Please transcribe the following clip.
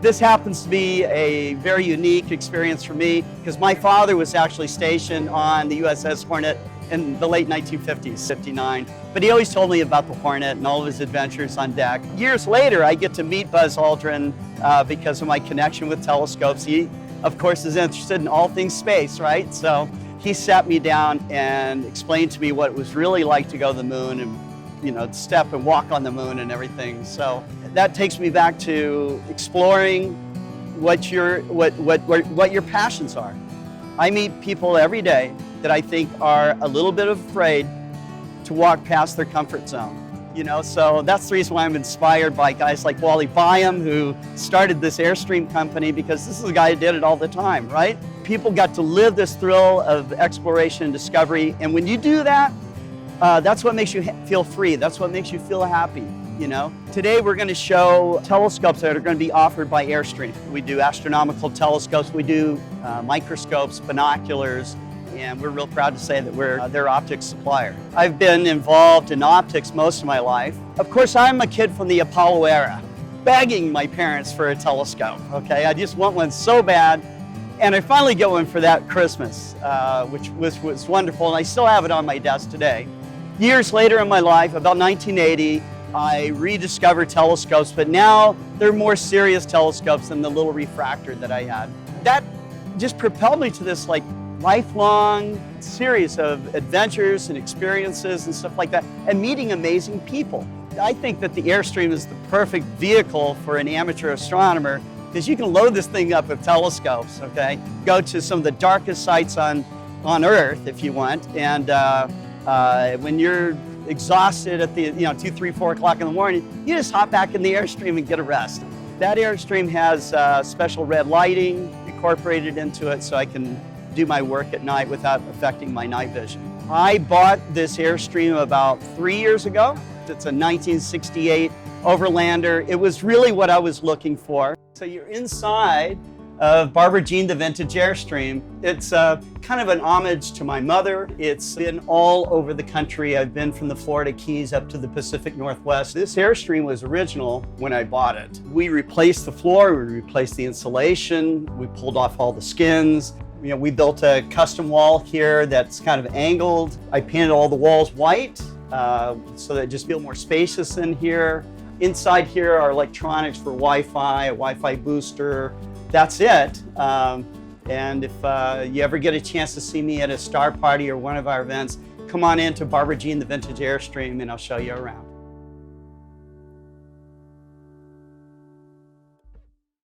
This happens to be a very unique experience for me because my father was actually stationed on the USS Hornet in the late 1950s, 59. But he always told me about the Hornet and all of his adventures on deck. Years later, I get to meet Buzz Aldrin because of my connection with telescopes. He, of course, is interested in all things space, right? So he sat me down and explained to me what it was really like to go to the moon and, you know, step and walk on the moon and everything. So that takes me back to exploring what your passions are. I meet people every day that I think are a little bit afraid to walk past their comfort zone. You know, so that's the reason why I'm inspired by guys like Wally Byam, who started this Airstream company, because this is a guy who did it all the time, right? People got to live this thrill of exploration and discovery, and when you do that, that's what makes you feel free. That's what makes you feel happy, you know? Today we're going to show telescopes that are going to be offered by Airstream. We do astronomical telescopes, we do microscopes, binoculars, and we're real proud to say that we're their optics supplier. I've been involved in optics most of my life. Of course, I'm a kid from the Apollo era, begging my parents for a telescope, okay? I just want one so bad. And I finally get one for that Christmas, which was wonderful, and I still have it on my desk today. Years later in my life, about 1980, I rediscovered telescopes, but now they're more serious telescopes than the little refractor that I had. That just propelled me to this lifelong series of adventures and experiences and stuff like that, and meeting amazing people. I think that the Airstream is the perfect vehicle for an amateur astronomer, because you can load this thing up with telescopes, okay? Go to some of the darkest sites on Earth if you want, and when you're exhausted at the 2, 3, 4 o'clock in the morning, you just hop back in the Airstream and get a rest. That Airstream has special red lighting incorporated into it, so I can do my work at night without affecting my night vision. I bought this Airstream about 3 years ago. It's a 1968 Overlander. It was really what I was looking for. So you're inside of Barbara Jean, the vintage Airstream. It's kind of an homage to my mother. It's been all over the country. I've been from the Florida Keys up to the Pacific Northwest. This Airstream was original when I bought it. We replaced the floor, we replaced the insulation, we pulled off all the skins. You know, we built a custom wall here that's kind of angled. I painted all the walls white so that it just feels more spacious in here. Inside here are electronics for Wi-Fi, a Wi-Fi booster. That's it. And if you ever get a chance to see me at a star party or one of our events, come on in to Barbara Jean, the vintage Airstream, and I'll show you around.